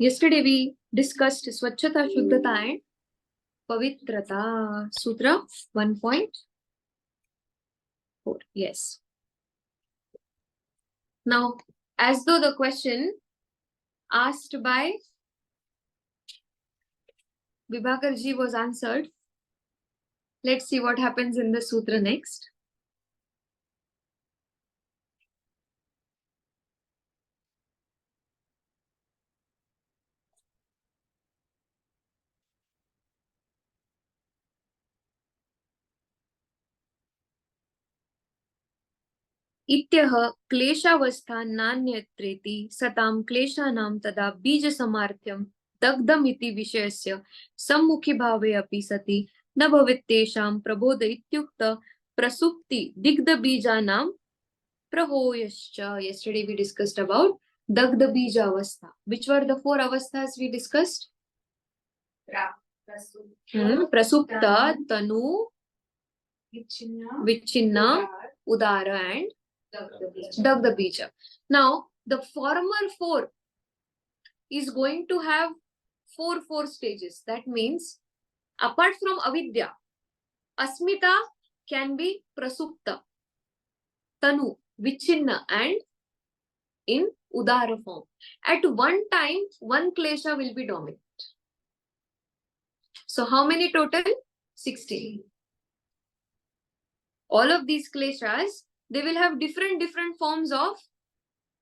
Yesterday we discussed Swachhata, Shuddhata and Pavitrata. Sutra 1.4. Yes. Now, as though the question asked by Vibhakarji was answered, let's see what happens in the sutra next. इत्यह क्लेशावस्था नान्यत्रेति सतां क्लेशानां तदा बीजसमार्थ्यं दग्धमिति विषयस्य सम्मुखी भावे अपि सति न भवेत्तेषां Prabodh इत्युक्त प्रसुप्ति दिग्धबीजानां prahoyascha. Yesterday we discussed about dagda bija avastha. Which were the four avasthas we discussed? Prasupta, Tanu, Vichinna, Udara and Dagda bija. Now, the former four is going to have four stages. That means, apart from avidya, asmita can be prasupta, Tanu, Vichinna and in Udara form. At one time, one klesha will be dominant. So how many total? 16. All of these kleshas, they will have different forms of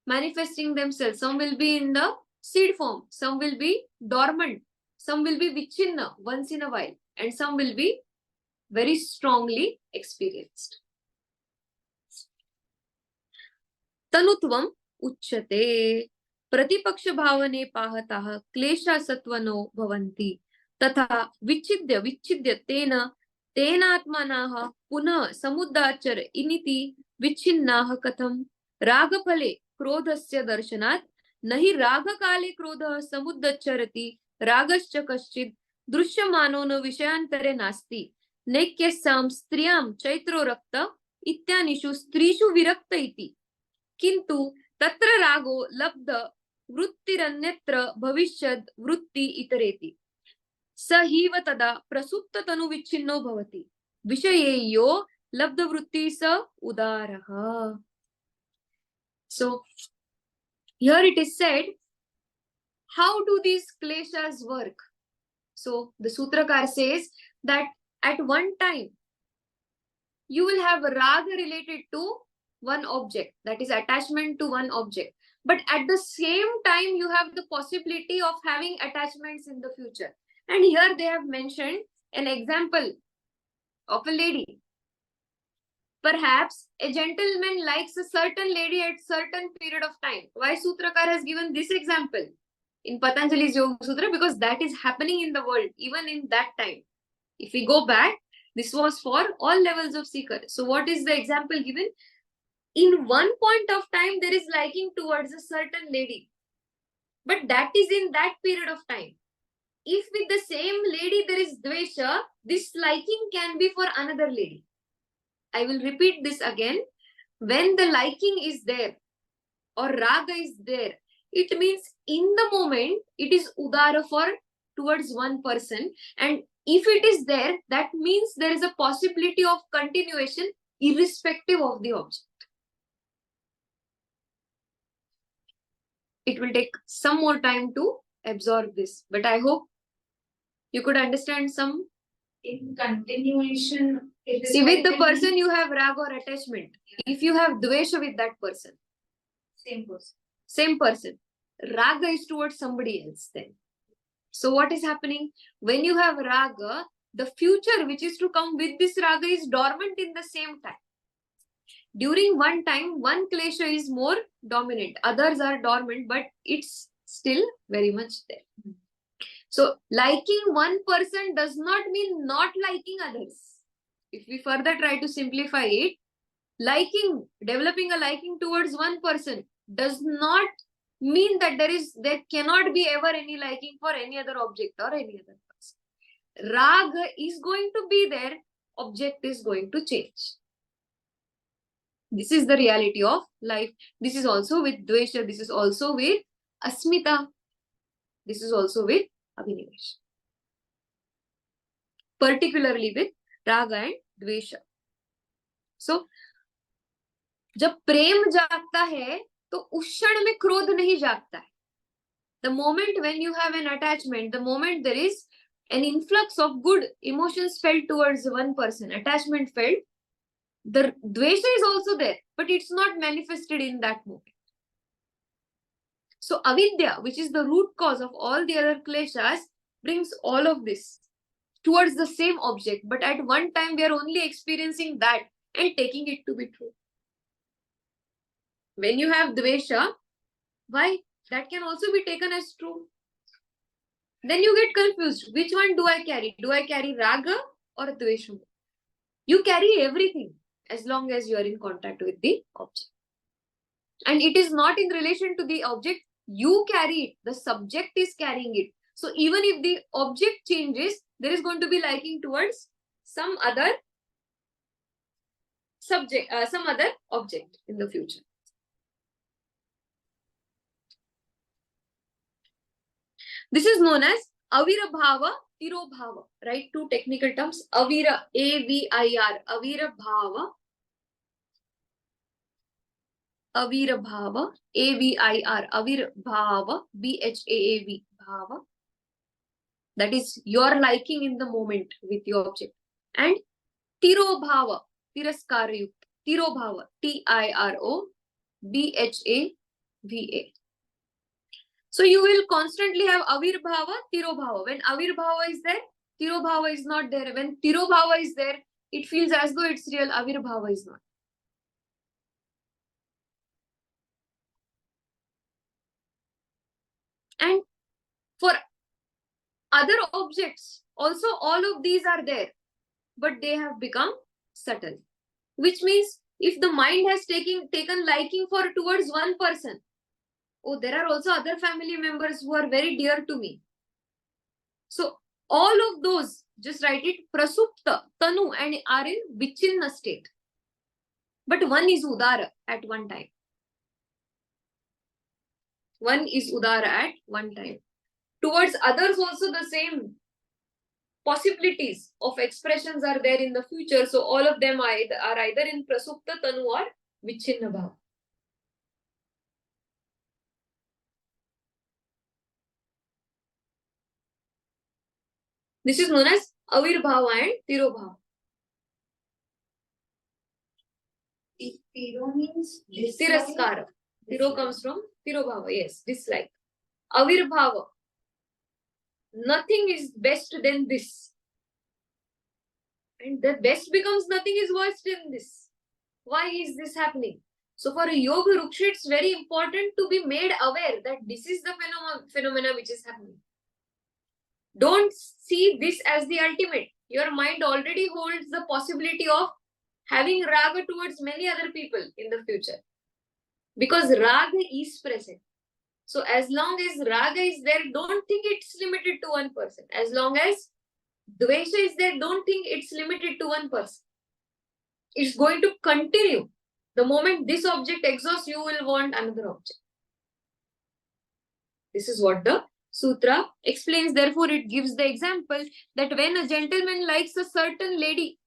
manifesting themselves. Some will be in the seed form, some will be dormant, some will be vichinna once in a while, and some will be very strongly experienced. Tanutvam uchyate प्रतिपक्ष भावने पाहताः क्लेशा सत्वनो भवन्ति तथा विच्छिद्य तेनात्मनाः पुनः समुदाचर इनिति विच्छिन्नाः कथं रागफले क्रोधस्य दर्शनात् न हि रागकाले क्रोधः समुदच्चरति रागश्च कश्चित् दृश्यमानो न विषयान्तरे नास्ति नैक्यस्यां स्त्रियां चैत्रो रक्त इत्यानिषु स्त्रीषु विरक्त इति किन्तु तत्र रागो लब्ध वृत्तिरन्यत्र भविष्यद् वृत्ति इतरेति स हीव तदा प्रसुप्त तनु विच्छिन्नो भवति विषयेयो लब्ध वृत्ति स उदारः. So here it is said, how do these kleshas work? So the sutrakar says that at one time you will have raga related to one object, that is attachment to one object, but at the same time you have the possibility of having attachments in the future. And here they have mentioned an example of a lady. Perhaps a gentleman likes a certain lady at certain period of time. Why Sutrakar has given this example in Patanjali's Yoga Sutra? Because that is happening in the world, even in that time. If we go back, this was for all levels of seeker. So what is the example given? In one point of time, there is liking towards a certain lady. But that is in that period of time. If with the same lady there is dvesha, this liking can be for another lady. I will repeat this again. When the liking is there or raga is there, it means in the moment it is udara for towards one person, and if it is there, that means there is a possibility of continuation irrespective of the object. It will take some more time to absorb this, but I hope you could understand some. In continuation, See, with the person you have raga or attachment. Yeah. If you have dvesha with that person, same person, raga is towards somebody else then. So what is happening? When you have raga, the future which is to come with this raga is dormant in the same time. During one time, one klesha is more dominant, others are dormant, but it's still very much there. So liking one person does not mean not liking others. If we further try to simplify it, developing a liking towards one person does not mean that there cannot be ever any liking for any other object or any other person. Raga is going to be there, object is going to change. This is the reality of life. This is also with dvesha, this is also with asmita. This is also with Abhinivesha. Particularly with Raga and Dvesha. So, जब प्रेम जागता है तो उस क्षण में क्रोध नहीं जागता है. The moment when you have an attachment, the moment there is an influx of good emotions felt towards one person, attachment felt, the dvesha is also there, but it's not manifested in that moment. So avidya, which is the root cause of all the other kleshas, brings all of this towards the same object, but at one time we are only experiencing that and taking it to be true. When you have dvesha, why? That can also be taken as true. Then you get confused. Which one do I carry? Do I carry raga or dvesha? You carry everything as long as you are in contact with the object. And it is not in relation to the object. You carry it. The subject is carrying it. So even if the object changes, there is going to be liking towards some other subject, some other object in the future. This is known as Avira Bhava, Tiro Bhava, right? Two technical terms. Avira, A-V-I-R, Avira Bhava. Avira Bhava, A-V-I-R, Avir Bhava, B-H-A-A-V, Bhava. That is your liking in the moment with the object. And Tiro Bhava, Tiraskara Yukta, Tiro Bhava, T-I-R-O, B-H-A-V-A. So you will constantly have Avir Bhava, Tiro Bhava. When Avir Bhava is there, Tiro Bhava is not there. When Tiro Bhava is there, it feels as though it's real, Avir Bhava is not. And for other objects, also all of these are there, but they have become subtle. Which means if the mind has taken liking towards one person, oh, there are also other family members who are very dear to me. So all of those, just write it, prasupta, tanu, and are in vichinna state. But one is udara at one time. One is udara at one time. Towards others also the same possibilities of expressions are there in the future. So all of them are either in prasupta, tanu or vichinna bhava. This is known as avirbhava and tirobhava. Tiro means Tiraskara. Tiro comes from tirobhava, yes, dislike. Avirbhava. Nothing is best than this. And the best becomes nothing is worse than this. Why is this happening? So for a yoga ruksha, it's very important to be made aware that this is the phenomena which is happening. Don't see this as the ultimate. Your mind already holds the possibility of having raga towards many other people in the future. Because raga is present. So as long as raga is there, don't think it's limited to one person. As long as dvesha is there, don't think it's limited to one person. It's going to continue. The moment this object exhausts, you will want another object. This is what the sutra explains. Therefore, it gives the example that when a gentleman likes a certain lady,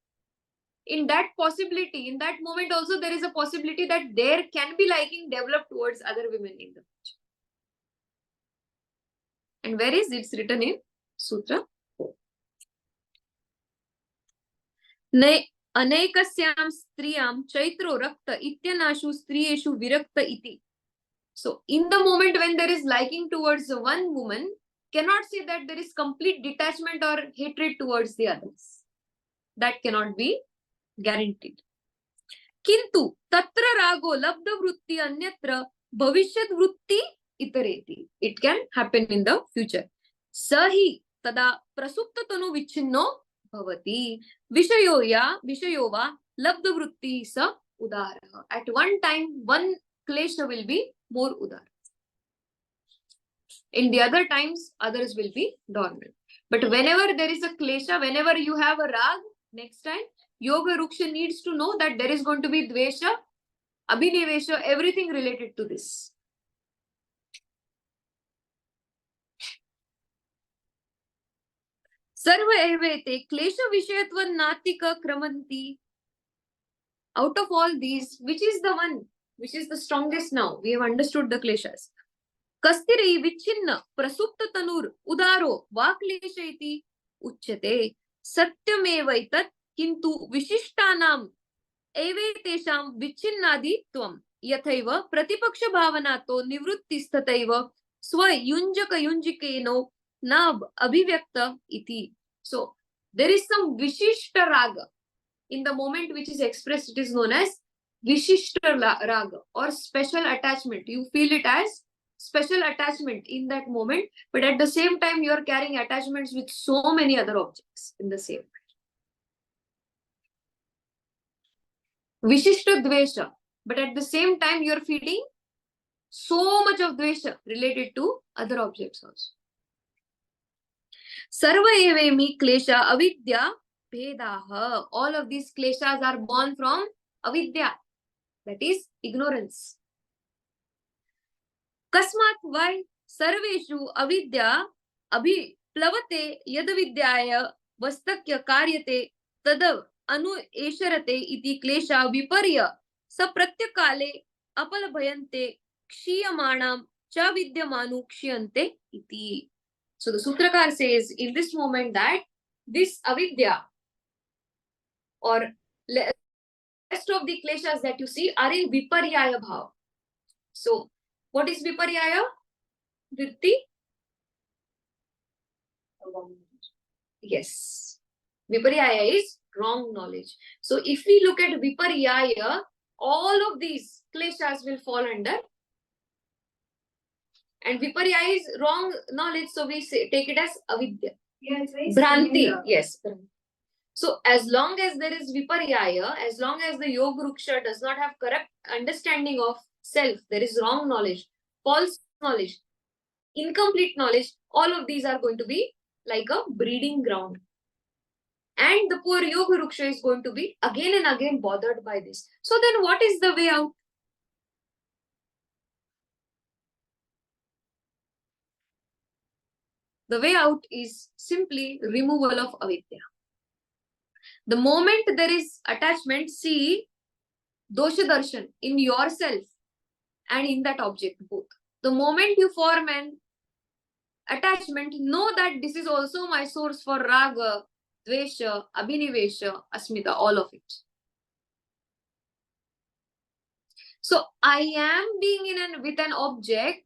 in that possibility, in that moment also, there is a possibility that there can be liking developed towards other women in the future. And where is it written in Sutra 4? Anekasyam striyam chaitro rakta ityanashu striyeshu virakta iti. So, in the moment when there is liking towards one woman, cannot say that there is complete detachment or hatred towards the others. That cannot be guaranteed. Kintu tatra rago labda vritti anyatra bhavishyat vritti itareti. It can happen in the future. Sahi tada prasupta tanu vichinno bhavati vishayo va labda vritti sa udara. At one time, one klesha will be more udara. In the other times, others will be dormant. But whenever there is a klesha, whenever you have a rag, next time, yoga ruksha needs to know that there is going to be dvesha, abhinivesha, everything related to this. सर्व एवेते क्लेश विषयत्वं नातिक क्रमन्ति. Out of all these, which is the one which is the strongest now? We have understood the kleshas. कस्तिरै विच्छिन्न प्रसुप्त तनुर उदारो वा क्लेश इति उच्यते. सत्यमेवैतत् किन्तु विशिष्टानाम् एवैतेषां विच्छिन्नादित्वम्. यथैव प्रतिपक्ष भावनातो निवृत्तिस्तथैव स्वयुञ्जकयुञ्जिकेनो न अभिव्यक्त इति. So there is some vishishta raga in the moment which is expressed. It is known as vishishta raga or special attachment. You feel it as special attachment in that moment, but at the same time you are carrying attachments with so many other objects in the same way. Vishishta dvesha, but at the same time you are feeling so much of dvesha related to other objects also. Sarva evemi klesha avidya bhedaha. All of these kleshas are born from avidya, that is ignorance. Kasmat, why? Sarveshu avidya abhiplavate yad vidyaya vastakya karyate tadav anu esharate iti klesha viparya sapratyakale apalabhayante kshiyamanam cha vidyamanu kshiyante iti. So the Sutrakar says in this moment that this avidya or rest of the kleshas that you see are in viparyaya bhav. So what is viparyaya? Vritti? Yes. Viparyaya is wrong knowledge. So if we look at viparyaya, all of these kleshas will fall under. And viparyaya is wrong knowledge, so we take it as avidya. Yeah, it's very Bhranti, similar. yes. So as long as there is viparyaya, as long as the yoga ruksha does not have correct understanding of self, there is wrong knowledge, false knowledge, incomplete knowledge, all of these are going to be like a breeding ground. And the poor yoga ruksha is going to be again and again bothered by this. So then what is the way out? The way out is simply removal of avidya. The moment there is attachment, see dosha darshan in yourself and in that object both. The moment you form an attachment, know that this is also my source for raga, dvesha, abhinivesha, asmita, all of it. So I am being with an object.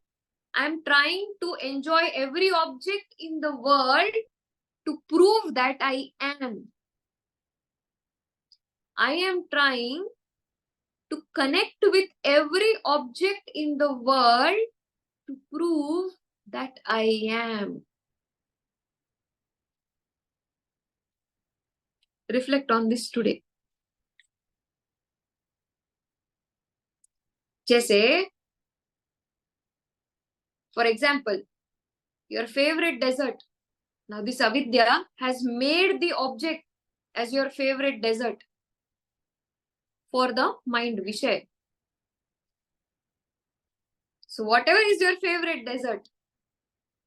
I am trying to enjoy every object in the world to prove that I am. I am trying to connect with every object in the world to prove that I am. Reflect on this today. Jesse, for example, your favorite desert. Now this avidya has made the object as your favorite desert for the mind, Vishay. So whatever is your favorite desert,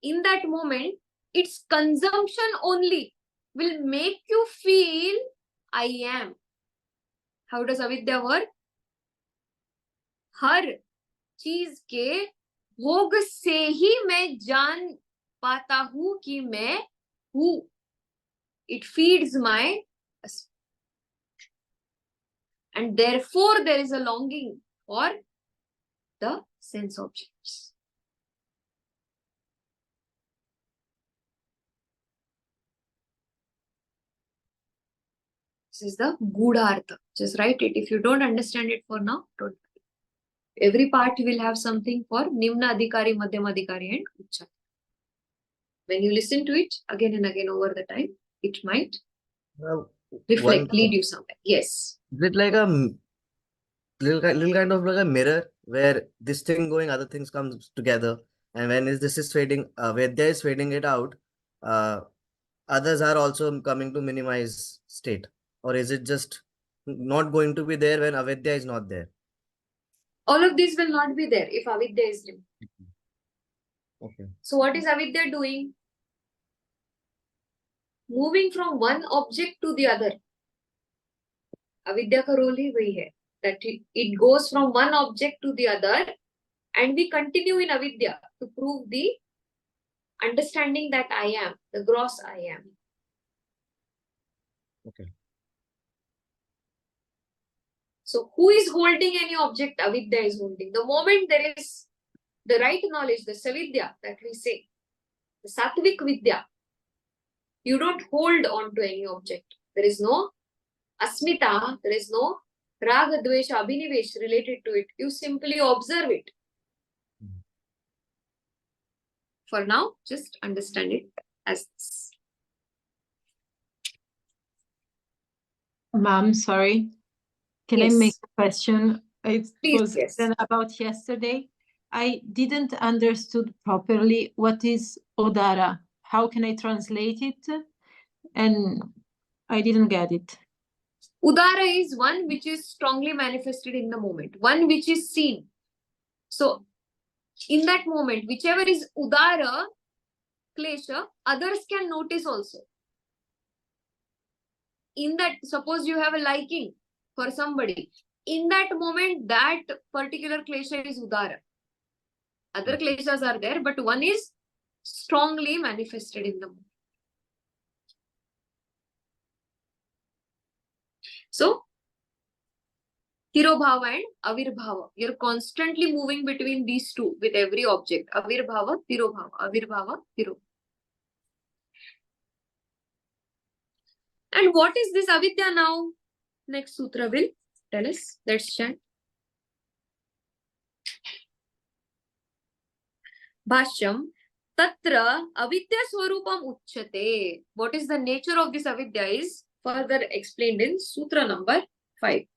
in that moment, its consumption only will make you feel I am. How does avidya work? हर चीज के भोग से ही मैं जान पाता हूं कि मैं हूं. It feeds my and therefore there is a longing for the sense objects. This is the Gudhartha. Just write it. If you don't understand it for now, don't. Every part will have something for Nimna Adhikari, Madhyama Adhikari and Ucha. When you listen to it again and again over the time, it might reflect, lead you somewhere. Yes. Is it like a little kind of like a mirror where this thing going, other things comes together, and when this is fading, Vedya is fading it out, others are also coming to minimize state, or is it just not going to be there when avidya is not there? All of these will not be there if avidya is removed. Okay. So what is avidya doing? moving from one object to the other. अविद्या का role ही वही है, that it goes from one object to the other, and we continue in avidya to prove the understanding that I am, the gross I am. Okay. So who is holding any object? Avidya is holding. The moment there is the right knowledge, the savidya that we say, the sattvic vidya, you don't hold on to any object. There is no asmita, there is no raga, dvesha, abhinivesh related to it. You simply observe it. For now, just understand it as this. Ma'am, sorry. Can I Yes. make a question? It Please, was yes. then about yesterday. I didn't understood properly what is Odara. How can I translate it? And I didn't get it. Udara is one which is strongly manifested in the moment, one which is seen. So, in that moment, whichever is Udara, klesha, others can notice also. In that, suppose you have a liking for somebody, in that moment, that particular klesha is Udara. Other kleshas are there, but one is strongly manifested in the moment. So, Tirobhava and Avirbhava. You're constantly moving between these two with every object. Avirbhava, Tirobhava. Avirbhava, Tirobhava. And what is this avidya now? Next sutra will tell us. Let's chant. Bhashyam. Tatra avidya swarupam uchyate. What is the nature of this avidya is further explained in sutra number 5.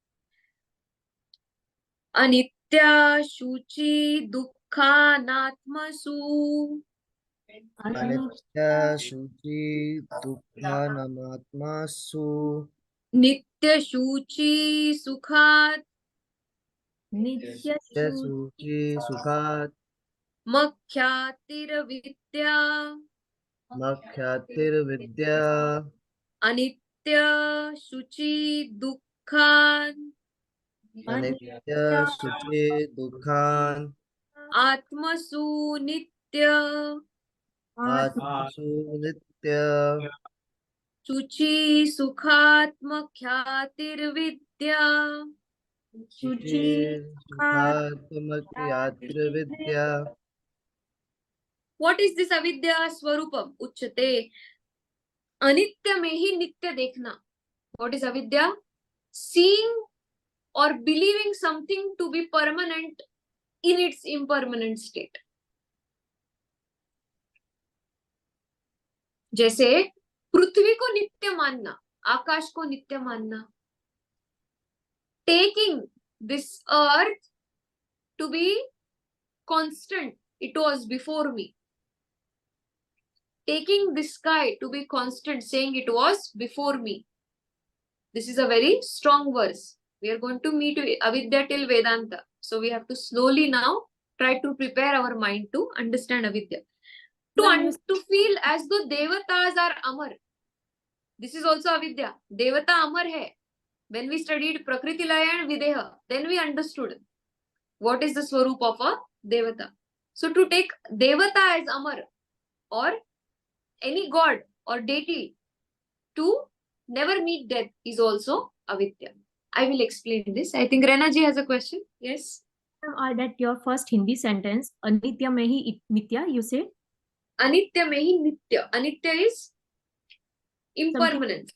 Anitya shuchi dukkhanatmasu. Anitya shuchi dukkanamatmasu. Nitya shuchi sukhat. Nitya Shuchi sukhat. Makhyatir vidya. Makhyatir vidya. Anitya shuchi dukkhan. Anitya shuchi dukkhan. Atmasu nitya. Atmasu nitya. Shuchi sukhat makhyatir vidya. Shuchi sukhat makhyatir vidya. What is this avidya swarupam uchyate? Anitya mein hi nitya dekhna. What is avidya? Seeing or believing something to be permanent in its impermanent state. जैसे पृथ्वी को नित्य मानना, आकाश को नित्य मानना. Taking this earth to be constant, it was before me. Taking this sky to be constant, saying it was before me. This is a very strong verse. We are going to meet avidya till Vedanta. So we have to slowly now try to prepare our mind to understand avidya. To feel as though devatas are amar. This is also avidya. Devata amar hai. When we studied Prakriti Laya and Videha, then we understood what is the swarup of a devata. So to take devata as amar or any god or deity to never meet death is also avidya. I will explain this. I think Rena ji has a question. Yes. That your first Hindi sentence, Anitya mehi nitya, you say? Anitya mehi nitya. Anitya is impermanent.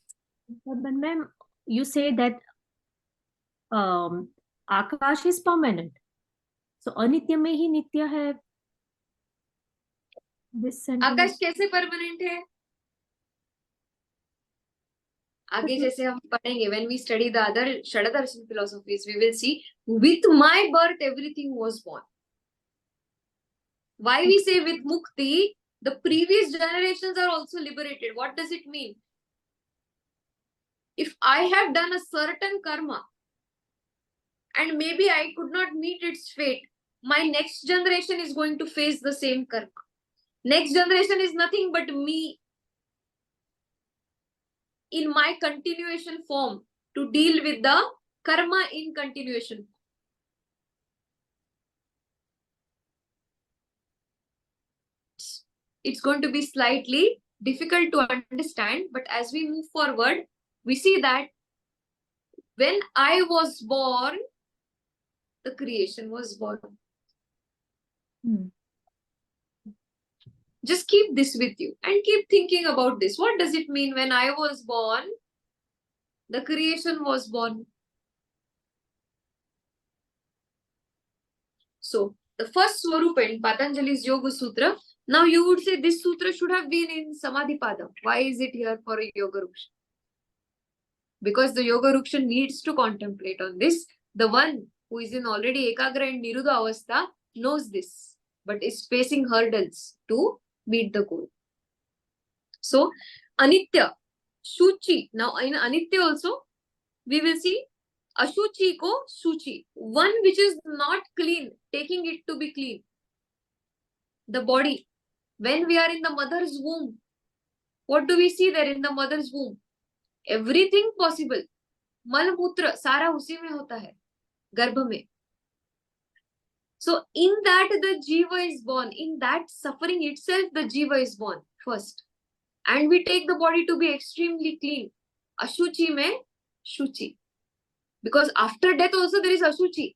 But ma'am, you say that Akash is permanent. So Anitya mehi nitya hai. This sentence. आकाश कैसे permanent है? आगे जैसे हम पढ़ेंगे, when we study the other Shadadarshan philosophies, we will see with my birth everything was born. Why we say with mukti, the previous generations are also liberated. What does it mean? If I have done a certain karma and maybe I could not meet its fate, my next generation is going to face the same karma. Next generation is nothing but me. in my continuation form to deal with the karma in continuation. It's going to be slightly difficult to understand, but as we move forward, we see that when I was born, the creation was born. Just keep this with you and keep thinking about this. What does it mean when I was born, the creation was born? So, the first Swarupa in Patanjali's Yoga Sutra, now you would say this sutra should have been in Samadhipada. Why is it here for a Yoga Ruksha? Because the Yoga Ruksha needs to contemplate on this. The one who is in already Ekagra and Niruddha Avastha knows this, but is facing hurdles to meet the goal. So, Anitya, Shuchi. Now, in Anitya also, we will see Ashuchi ko Shuchi. One which is not clean, taking it to be clean. The body. When we are in the mother's womb, what do we see there in the mother's womb? Everything possible. Malputra, सारा उसी में होता है, गर्भ में. So, in that the Jiva is born. In that suffering itself, the Jiva is born first. And we take the body to be extremely clean. Ashuchi mein Shuchi. Because after death also there is Ashuchi.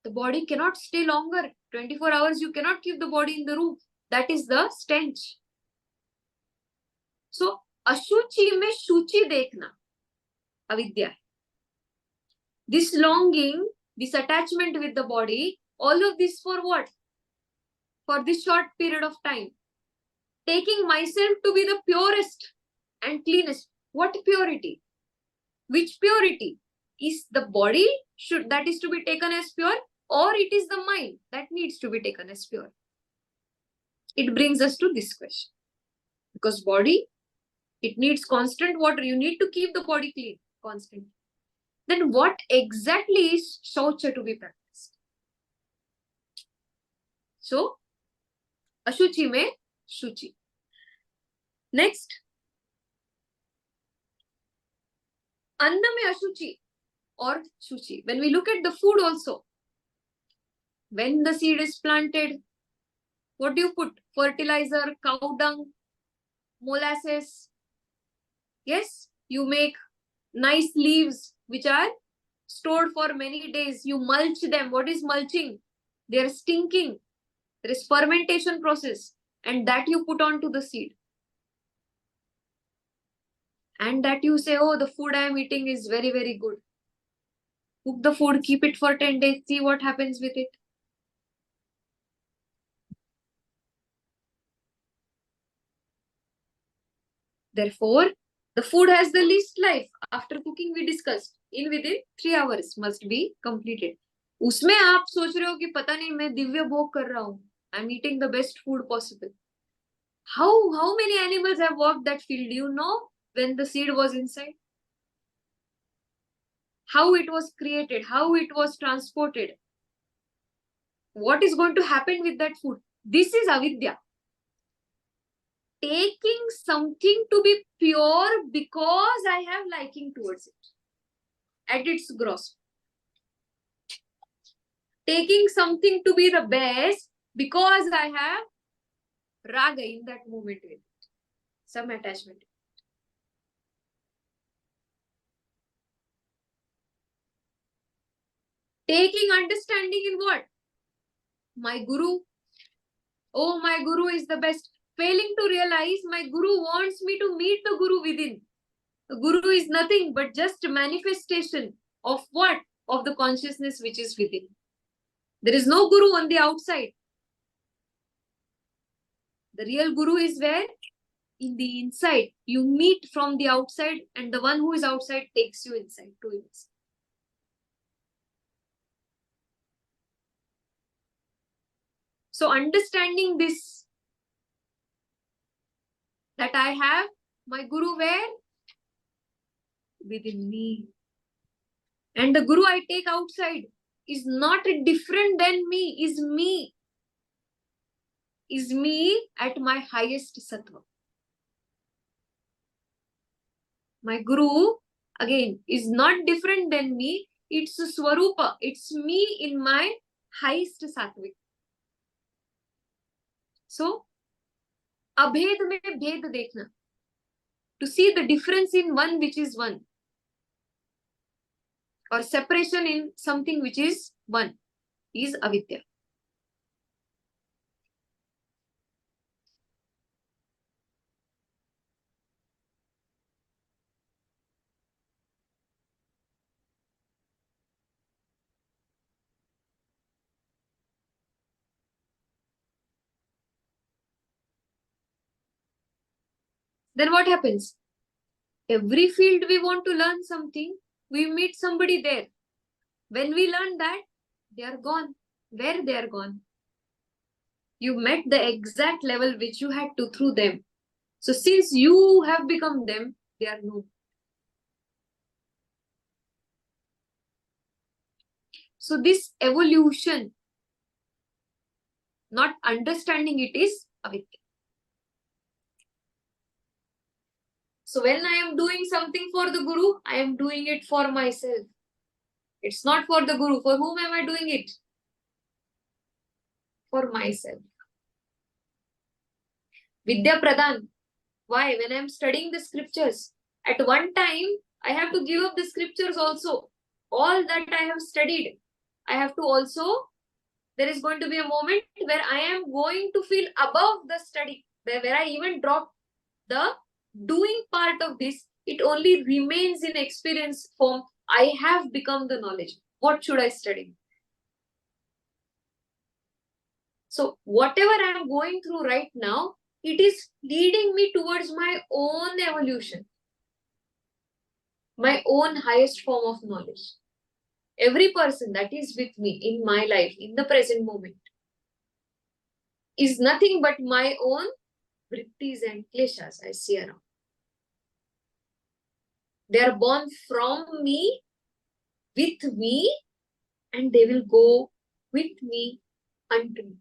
The body cannot stay longer. 24 hours you cannot keep the body in the room. That is the stench. So, Ashuchi mein Shuchi dekhna. Avidya. This longing, this attachment with the body, all of this for what? For this short period of time. Taking myself to be the purest and cleanest. What purity? Which purity? Is the body that is to be taken as pure, or it is the mind that needs to be taken as pure? It brings us to this question. Because body, it needs constant water. You need to keep the body clean, constant. Then what exactly is Shaucha to be practiced? So, Ashuchi mein Shuchi. Next, Anna mein Ashuchi or Shuchi. When we look at the food also, when the seed is planted, what do you put? Fertilizer, cow dung, molasses. Yes, you make nice leaves which are stored for many days. You mulch them. What is mulching? They are stinking. There is fermentation process, and that you put onto the seed. And that you say, oh, the food I am eating is very, very good. Cook the food, keep it for 10 days, see what happens with it. Therefore, the food has the least life. After cooking, we discussed, within 3 hours must be completed. उसमें आप सोच रहे हो कि पता नहीं मैं दिव्य भोग कर रहा हूँ. I'm eating the best food possible. How many animals have walked that field? Do you know when the seed was inside? How it was created, how it was transported. What is going to happen with that food? This is avidya. Taking something to be pure because I have liking towards it. At its gross. Taking something to be the best because I have raga in that moment with it. Some attachment. Taking understanding in what? My guru. Oh, my guru is the best. Failing to realize my guru wants me to meet the guru within. The guru is nothing but just a manifestation of what? Of the consciousness which is within. There is no guru on the outside. The real guru is where? In the inside. You meet from the outside and the one who is outside takes you inside to inside. So understanding this, that I have my guru where? Within me. And the guru I take outside is not different than me, is me. Is me at my highest sattva. My guru, again, is not different than me. It's Swarupa. It's me in my highest sattvic. So, abhed mein bhed dekhna. To see the difference in one which is one. Or separation in something which is one is avidya. Then what happens? Every field we want to learn something, we meet somebody there. When we learn that, they are gone. Where they are gone? You met the exact level which you had to through them. So since you have become them, they are no. So this evolution, not understanding it, is avidya. So when I am doing something for the Guru, I am doing it for myself. It's not for the Guru. For whom am I doing it? For myself. Vidya Pradhan. Why? When I am studying the scriptures, at one time, I have to give up the scriptures also. All that I have studied, I have to also, there is going to be a moment where I am going to feel above the study, where I even drop the doing part of this. It only remains in experience form. I have become the knowledge. What should I study? So whatever I am going through right now, it is leading me towards my own evolution, my own highest form of knowledge. Every person that is with me in my life, in the present moment, is nothing but my own vrittis and kleshas I see around. They are born from me, with me, and they will go with me unto me.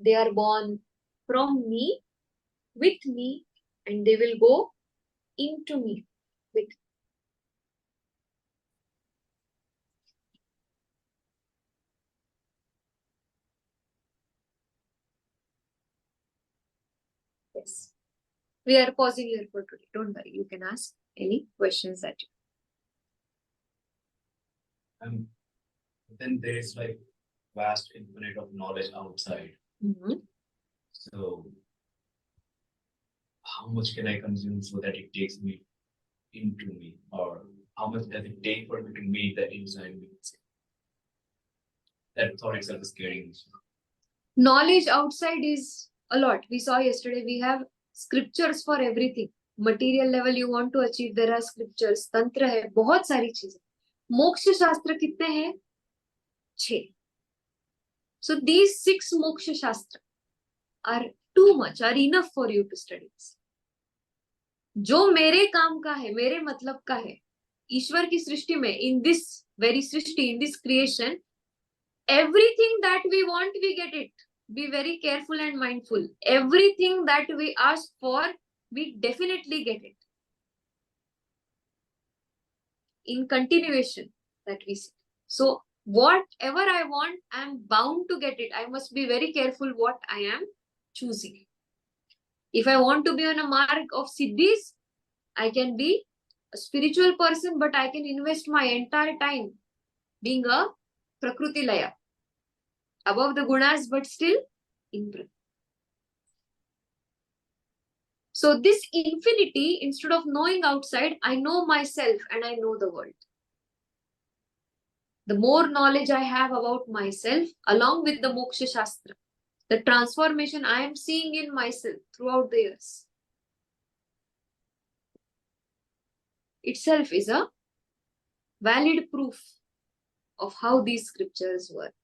They are born from me, with me, and they will go into me with me. Yes. We are pausing here for today. Don't worry. You can ask any questions that you. Then there is like vast infinite of knowledge outside. So how much can I consume so that it takes me into me? Or how much does it take for me to meet that inside me? That thought itself is scaring me. Knowledge outside is a lot. We saw yesterday, we have scriptures for everything. Material level you want to achieve, there are scriptures. Tantra है, बहुत सारी चीजें. मोक्ष शास्त्र कितने हैं? 6. So these 6 moksha shastra are too much, are enough for you to study. जो मेरे काम का है, मेरे मतलब का है, ईश्वर की सृष्टि में, in this very Srishti, in this creation, everything that we want, we get it. Be very careful and mindful. Everything that we ask for, we definitely get it. In continuation that we see. So whatever I want, I am bound to get it. I must be very careful what I am choosing. If I want to be on a mark of siddhis, I can be a spiritual person, but I can invest my entire time being a Prakruti Laya. Above the gunas, but still in breath. So this infinity, instead of knowing outside, I know myself and I know the world. The more knowledge I have about myself, along with the Moksha Shastra, the transformation I am seeing in myself throughout the years, itself is a valid proof of how these scriptures work.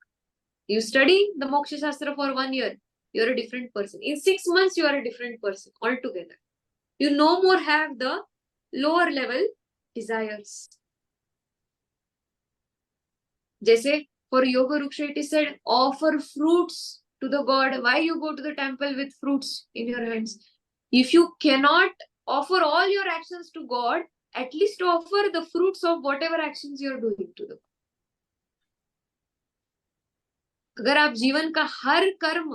You study the Moksha Shastra for 1 year, you're a different person. In 6 months, you are a different person altogether. You no more have the lower level desires. Jaise, for Yoga Ruksha, it is said, offer fruits to the God. Why you go to the temple with fruits in your hands? If you cannot offer all your actions to God, at least offer the fruits of whatever actions you are doing to the God. अगर आप जीवन का हर कर्म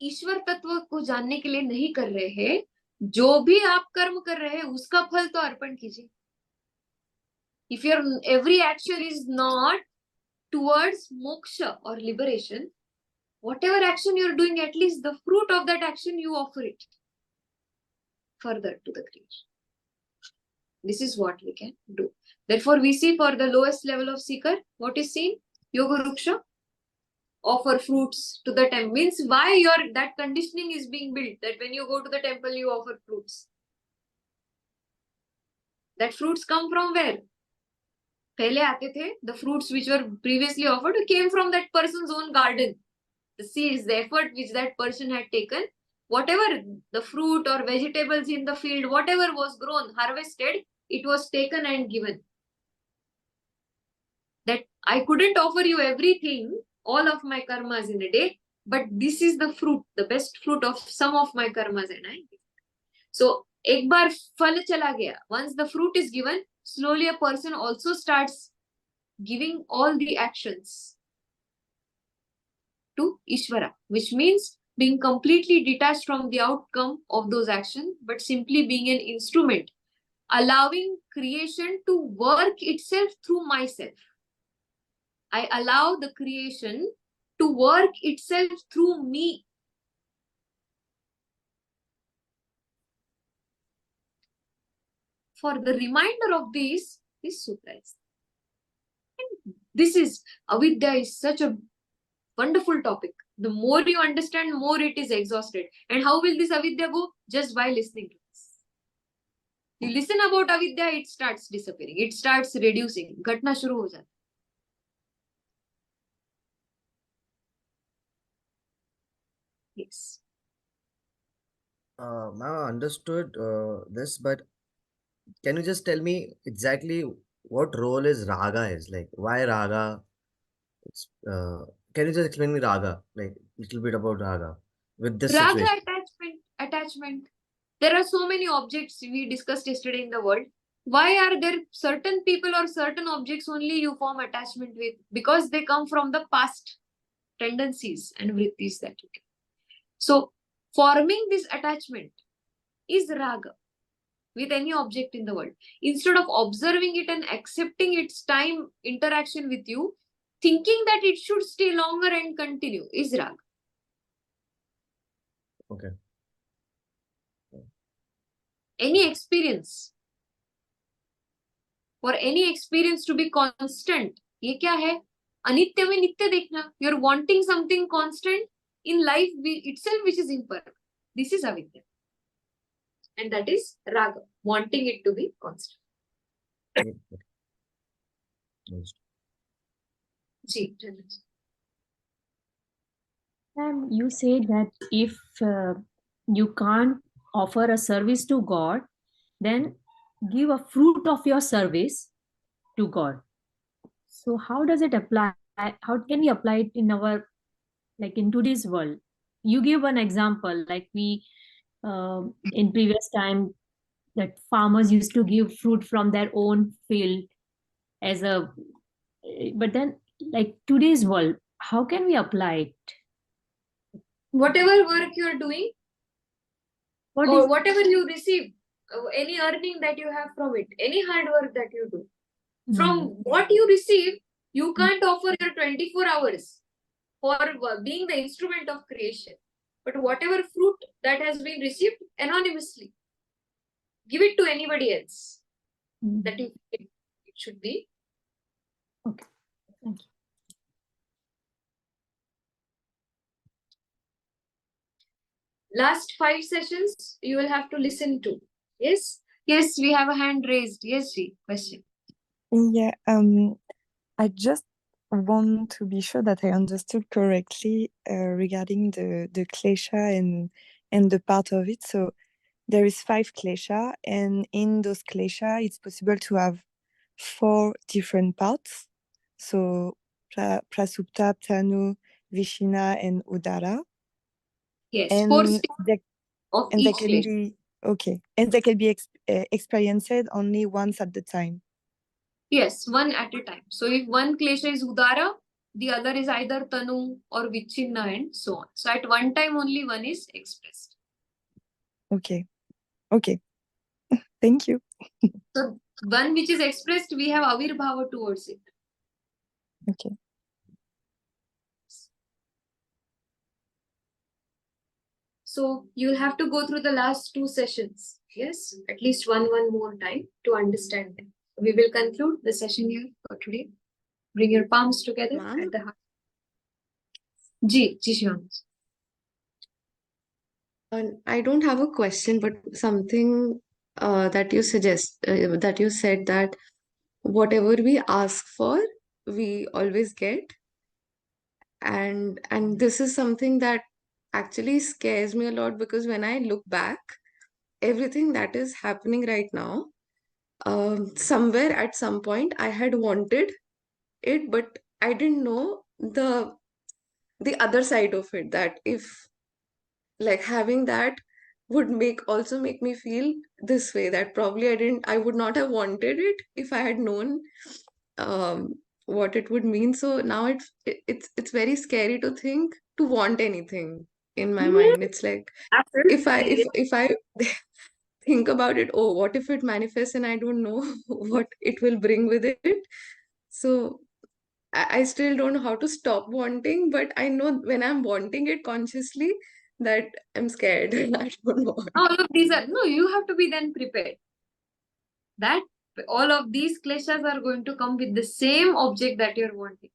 ईश्वर तत्व को जानने के लिए नहीं कर रहे हैं, जो भी आप कर्म कर रहे हैं उसका फल तो अर्पण कीजिए. If your every action is not towards moksha or liberation, whatever action you're doing, at least the fruit of that action you offer it further to the creation. This is what we can do. Therefore, we see for the lowest level of seeker, what is seen? Yoga Ruksha. Offer fruits to the temple. Means why that conditioning is being built, that when you go to the temple, you offer fruits. That fruits come from where? पहले आते थे, the fruits which were previously offered came from that person's own garden. The seeds, the effort which that person had taken, whatever the fruit or vegetables in the field, whatever was grown, harvested, it was taken and given. That I couldn't offer you everything, all of my karmas in a day, but this is the fruit, the best fruit of some of my karmas, and I give. So, एक बार फल चला गया. Once the fruit is given, slowly a person also starts giving all the actions to Ishvara, which means being completely detached from the outcome of those actions, but simply being an instrument, allowing creation to work itself through myself. I allow the creation to work itself through me. For the reminder of this sutra is. This is, avidya is such a wonderful topic. The more you understand, more it is exhausted. And how will this avidya go? Just by listening to this. You listen about avidya, it starts disappearing. It starts reducing. Ghatna shuru ho jata. Yes. Ma'am, I understood this, but can you just tell me exactly what role is raga is? Like, why raga? Can you just explain me raga? Like, little bit about raga with this Raga situation. attachment. There are so many objects we discussed yesterday in the world. Why are there certain people or certain objects only you form attachment with? Because they come from the past tendencies and vrittis that you get. So, forming this attachment is raga with any object in the world. Instead of observing it and accepting its time interaction with you, thinking that it should stay longer and continue is raga. Okay. Any experience, for any experience to be constant, ये क्या है? अनित्य में नित्य देखना. You're wanting something constant in life itself which is imperfect. This is avidya. And that is raga, wanting it to be constant. Ji, Janaj. You say that if you can't offer a service to God, then give a fruit of your service to God. So how does it apply? How can we apply it in our, like in today's world? You give an example, like we in previous time that farmers used to give fruit from their own field as a, but then like today's world, how can we apply it? Whatever work you are doing, What or is whatever you receive, any earning that you have from it, any hard work that you do, from what you receive, you can't offer your 24 hours for being the instrument of creation. But whatever fruit that has been received anonymously, give it to anybody else that you think it should be. Okay, thank you. Last 5 sessions you will have to listen to. Yes? Yes, we have a hand raised. Yes, Ji, question. Yeah, I just want to be sure that I understood correctly regarding the klesha and the part of it. So there is 5 klesha, and in those klesha, it's possible to have 4 different parts. So prasupta, tanu, vishina, and udara. Yes, and 4 stages they, of and they each can klesha. be okay, and they can be experienced only once at the time. Yes, one at a time. So if one klesha is Udara, the other is either Tanu or Vichhinna and so on. So at one time only one is expressed. Okay, okay. Thank you. So one which is expressed, we have Avirbhava towards it. Okay. So you'll have to go through the last 2 sessions. Yes, at least one more time to understand them. We will conclude the session here for today. Bring your palms together Ma'am? at the heart. Ji, Shivang. I don't have a question, but something that you that you said that whatever we ask for, we always get. And this is something that actually scares me a lot because when I look back, everything that is happening right now, somewhere at some point I had wanted it, but I didn't know the other side of it, that if like having that would make me feel this way, that probably I would not have wanted it if I had known um what it would mean. So now it's very scary to think to want anything in my mind. It's like if I Absolutely. if I think about it, oh, what if it manifests and I don't know what it will bring with it? So I still don't know how to stop wanting, but I know when I'm wanting it consciously that I'm scared and I don't want. All of these are, no, you have to be then prepared. That all of these kleshas are going to come with the same object that you're wanting.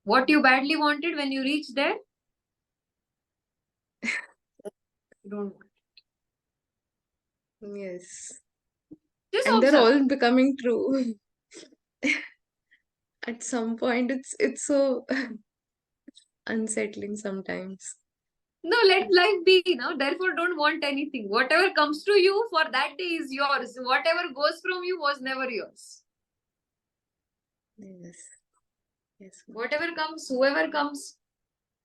What you badly wanted, when you reach there, you don't want. Yes. Just And they're observe. all becoming true. At some point, it's so unsettling sometimes. No, let life be, therefore don't want anything. Whatever comes to you for that day is yours. Whatever goes from you was never yours. Yes. Yes. Whatever comes, whoever comes,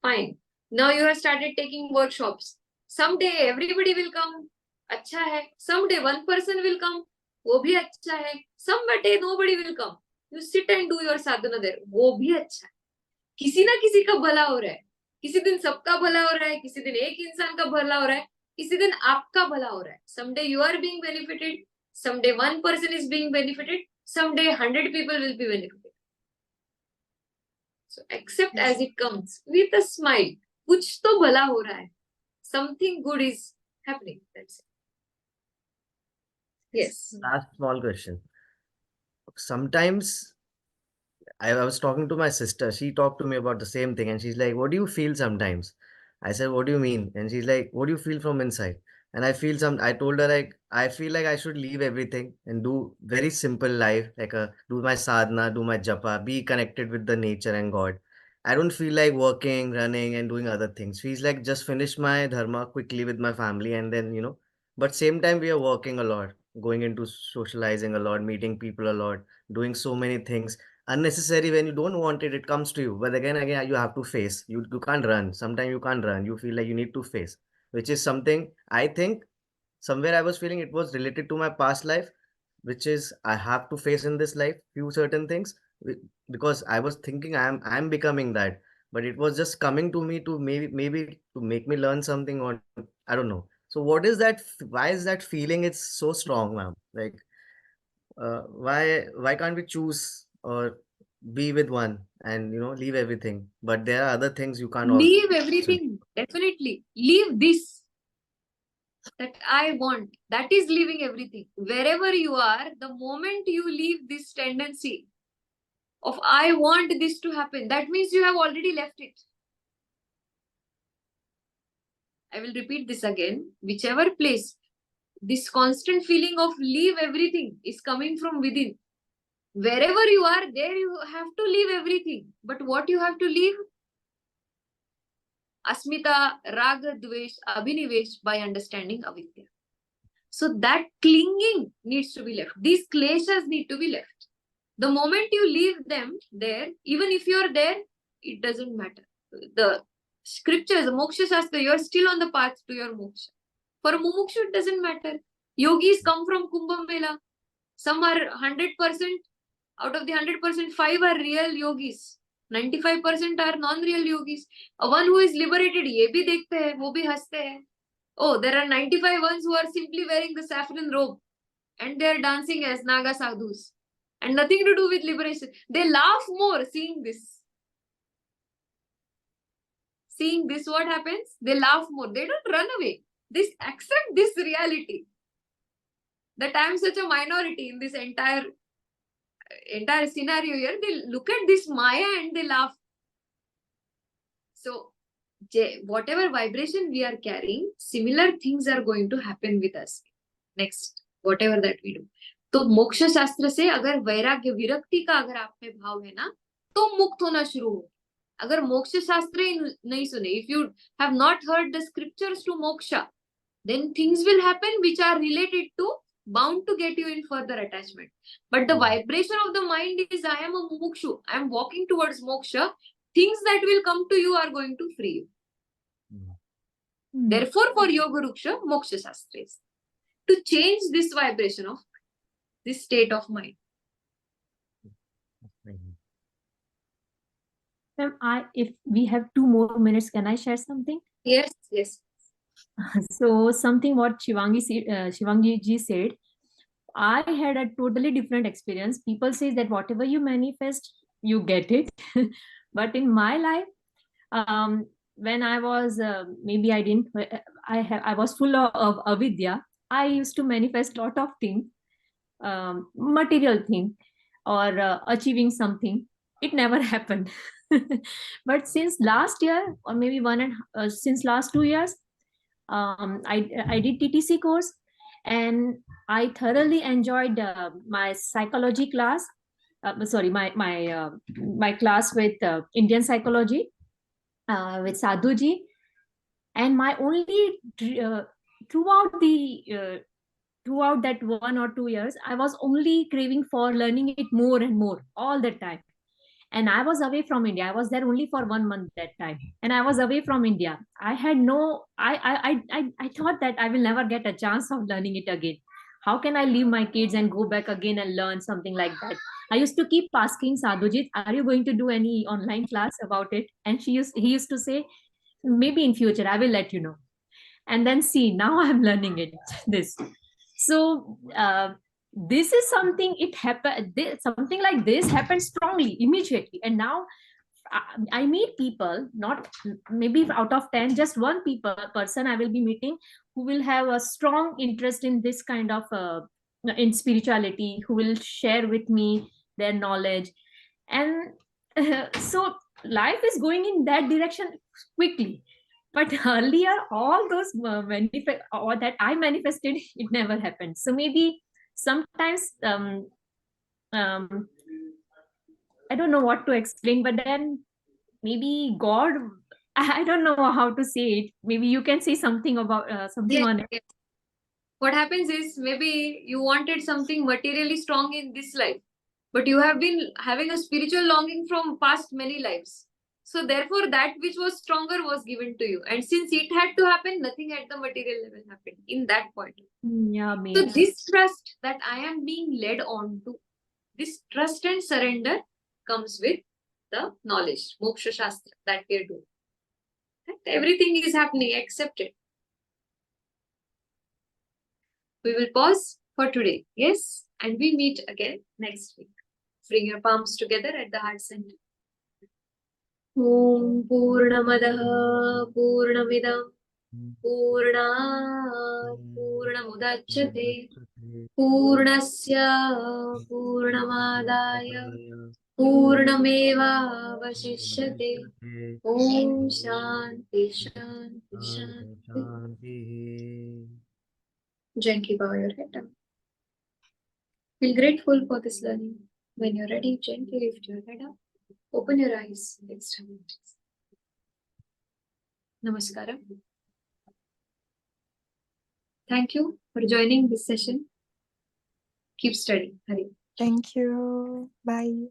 fine. Now you have started taking workshops. Someday everybody will come. अच्छा है. Someday one person will come. वो भी अच्छा है. Someday nobody will come. You sit and do your sadhana there. वो भी अच्छा है. किसी ना किसी का भला हो रहा है. किसी दिन सबका भला हो रहा है. किसी दिन एक इंसान का भला हो रहा है. किसी दिन आपका भला हो रहा है. Someday you are being benefited. Someday one person is being benefited. Someday 100 people will be benefited. So accept as it comes with a smile. कुछ तो भला हो रहा है. Something good is happening. That's it. Yes. Last small question. Sometimes I was talking to my sister. She talked to me about the same thing, and she's like, "What do you feel sometimes?" I said, "What do you mean?" And she's like, "What do you feel from inside?" And I told her like, I feel like I should leave everything and do very simple life, like do my sadhana, do my japa, be connected with the nature and God. I don't feel like working, running, and doing other things. Feels like just finish my dharma quickly with my family, and then But same time we are working a lot, going into socializing a lot, meeting people a lot, doing so many things unnecessary. When you don't want it, it comes to you, but again you have to face. You can't run. Sometimes you can't run. You feel like you need to face, which is something I think somewhere I was feeling it was related to my past life, which is I have to face in this life few certain things, because I was thinking I'm becoming that, but it was just coming to me to maybe to make me learn something, or I don't know. So what is that? Why is that feeling? It's so strong, ma'am. Like why can't we choose or be with one and leave everything? But there are other things you can't also. Leave everything. Definitely. Leave this that I want. That is leaving everything. Wherever you are, the moment you leave this tendency of I want this to happen, that means you have already left it. I will repeat this again. Whichever place this constant feeling of leave everything is coming from within. Wherever you are, there you have to leave everything. But what you have to leave? Asmita, Raga, Dvesh, Abhinivesh by understanding Avidya. So that clinging needs to be left. These kleshas need to be left. The moment you leave them there, even if you are there, it doesn't matter. The scriptures, Moksha Shastra, you're still on the path to your moksha. For a mumukshu, it doesn't matter. Yogis come from Kumbh Mela. Some are 100%, out of the 100%, 5 are real yogis. 95% are non-real yogis. A one who is liberated, ye bhi dekhte hai, wo bhi haste hai. Oh, there are 95 ones who are simply wearing the saffron robe and they are dancing as Naga sadhus. And nothing to do with liberation. They laugh more seeing this. Seeing this, what happens? They laugh more. They don't run away. They accept this reality. That I am such a minority in this entire scenario here. They look at this Maya and they laugh. So, whatever vibration we are carrying, similar things are going to happen with us. Next, whatever that we do. तो मोक्ष शास्त्र से अगर वैराग्य विरक्ति का अगर आप में भाव है ना, तो मुक्त होना शुरू हो. अगर मोक्ष शास्त्र ही नहीं सुने, if you have not heard the scriptures to moksha, then things will happen which are related to, bound to get you in further attachment. But the vibration of the mind is, I am a mumukshu, I am walking towards moksha. Things that will come to you are going to free you. Therefore, for Yoga Ruksha, Moksha Shastra is to change this vibration of this state of mind. Ma'am, if we have 2 more minutes, can I share something? Yes, yes. So something what Shivangi ji said, I had a totally different experience. People say that whatever you manifest, you get it. But in my life, when I was maybe I was full of avidya. I used to manifest lot of things, material thing, or achieving something. It never happened. But since last year, or maybe since last 2 years, I did TTC course, and I thoroughly enjoyed my psychology class. My class with Indian psychology with Sadhuji, and my only throughout that 1 or 2 years, I was only craving for learning it more and more all the time. And I was away from India. I was there only for 1 month that time, and I was away from India. I had I thought that I will never get a chance of learning it again. How can I leave my kids and go back again and learn something like that? I used to keep asking Sadhujit, are you going to do any online class about it? And he used to say, maybe in future, I will let you know. And then see, now I'm learning it. So this is something, something like this happened strongly, immediately. And now I meet people, not maybe out of 10, just one person I will be meeting who will have a strong interest in this kind of in spirituality, who will share with me their knowledge. And so life is going in that direction quickly. But earlier, all those that I manifested, it never happened. So maybe sometimes I don't know what to explain, but then maybe God, I don't know how to say it. Maybe you can say something about something on it. Yes. What happens is, maybe you wanted something materially strong in this life, but you have been having a spiritual longing from past many lives. So therefore, that which was stronger was given to you. And since it had to happen, nothing at the material level happened in that point. Yeah, So maybe. this trust that I am being led on to, this trust and surrender comes with the knowledge, Moksha Shastra, that we are doing. That everything is happening, accept it. We will pause for today, yes? And we meet again next week. Bring your palms together at the heart center. Om Purnamadaha Purnamidam Purnat Purnamudachyate Purnasya Purnamadaya Purnameva Vasishyate. Om Shanti Shanti Shanti. Gently bow your head down. Feel grateful for this learning. When you're ready, gently lift your head up. Open your eyes. Extend. Namaskaram. Thank you for joining this session. Keep studying. Hari. Thank you. Bye.